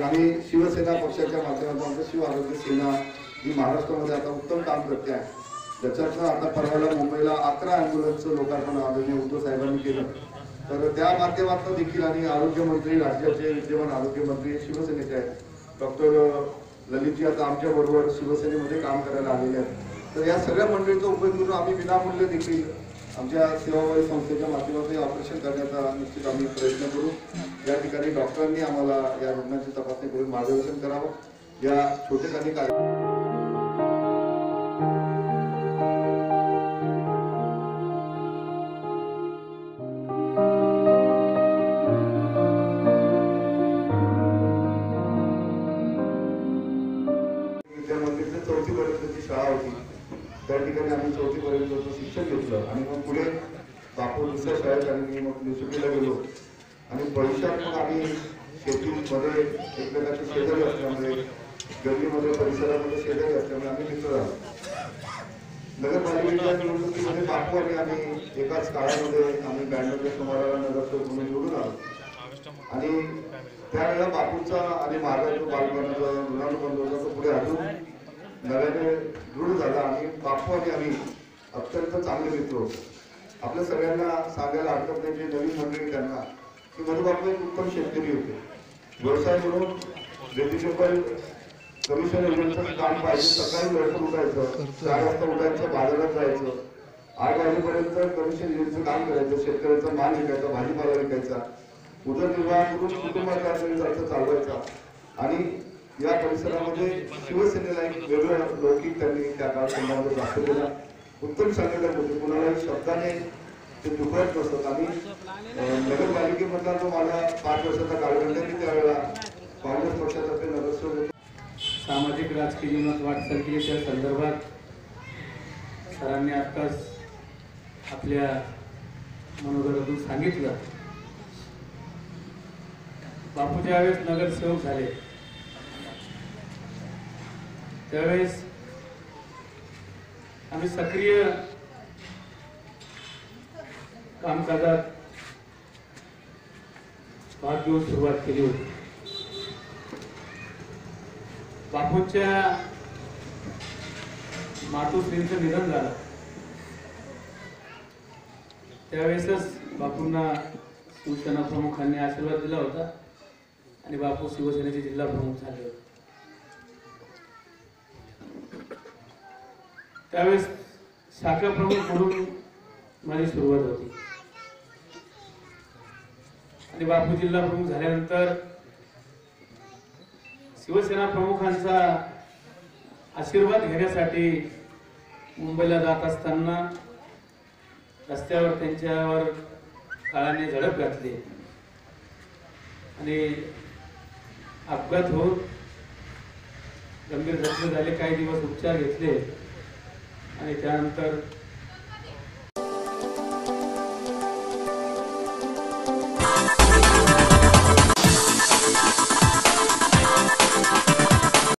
आम्ही शिवसेना पक्षाच्या माध्यमातून शिव आरोग्य सेना ही महाराष्ट्रामध्ये आता उत्तम काम करते आहे। ज्याच्यातून आता परवाला मुंबईला 11 ॲम्ब्युलन्सचं लोकार्पण आदरणीय उद्धव साहेबांनी केलं। तर त्या माध्यमातून देखील आणि आरोग्य मंत्री राज्याचे विद्यमान आरोग्य मंत्री शिवसेनेचे आहेत डॉक्टर ललितजी आता आमच्या बरोबर शिवसेनेमध्ये काम करायला आलेले आहेत। तर या सगळ्या मंडळींचा उपयोग करून आम्ही विनामूल्य देखील आमच्या सेवाभावी संस्थेच्या माध्यमातून ऑपरेशन करण्याचा निश्चित आम्ही प्रयत्न करू। या ठिकाणी डॉक्टरांनी आम्हाला या रुग्णांची तपासणी करून मार्गदर्शन करावं। या छोटेखानी कार्य चौथी पर्यंतची शाळा होती, त्या ठिकाणी आम्ही 4थी पर्यंतचं शिक्षण घेतलं आणि मग पुढे बापू दुसऱ्या शाळेत आणि मग निसुकीला गेलो आणि भविष्यात मग आम्ही शेतीमध्ये एकमेकांच्या शेजारी असल्यामुळे गल्लीमध्ये परिसरामध्ये शेजारी असल्यामुळे आम्ही मित्र झालो। नगरपालिकेच्या निवडणुकीमध्ये बापू आणि आम्ही एकाच काळामध्ये आम्ही 92 सुमाराला नगरसेवक म्हणून निवडून आलो आणि त्यावेळेला बापूचा आणि माझा जो बालपणाचा ऋणानुबंध होता तो पुढे अजून नव्याने दृढ झाला आणि बापू आणि आम्ही अत्यंत चांगले मित्र होतो। आपल्या सगळ्यांना सांगायला हरकत नाही, जे नवीन मंडळी त्यांना की मधु बापू एक उत्तम शेतकरी होते। व्यवसाय म्हणून वेजिटेबल कमिशन एजंटचं काम पाहिजे, सकाळी लवकर उठायचं, 4 वाजता उठायचं, बाजारात जायचं, 8 वाजेपर्यंत कमिशन एजंटचं काम करायचं, शेतकऱ्याचा माल विकायचा, भाजीपाला विकायचा, उदरनिर्वाह करून कुटुंबाचा खर्च चालवायचा आणि या परिसरामध्ये शिवसेनेला एक वेगळं लौकिक त्यांनी त्या काळात संबंध दाखवून दिला। उत्तम संघटक होते, कुणालाही शब्दाने ते दुखत नसत। आणि नगरपालिकेमधला जो माझा 5 वर्षाचा कालखंड मी त्यावेळेला काँग्रेस पक्षातर्फे नगरसेवक होतो। सामाजिक राजकीय जीवनात वाटचाल केल्याच्या संदर्भात सरांनी आत्ताच आपल्या मनोगतातून सांगितलं। बापू ज्यावेळेस नगरसेवक झाले त्यावेळेस आम्ही सक्रिय कामकाजात भाग घेऊन सुरुवात केली होती। बापूंच्या मातोश्रींचं निधन झालं त्यावेळेसच बापूंना शिवसेना प्रमुखांनी आशीर्वाद दिला होता आणि बापू शिवसेनेचे जिल्हा प्रमुख झाले होते। त्यावेळेस शाखा प्रमुख म्हणून माझी सुरुवात होती आणि बापू जिल्हा प्रमुख झाल्यानंतर शिवसेना प्रमुखांचा आशीर्वाद घेण्यासाठी मुंबईला जात असताना रस्त्यावर त्यांच्यावर काळाने झडप घातली आणि अपघात होऊन गंभीर जखमी झाले। काही दिवस उपचार घेतले आणि त्यानंतर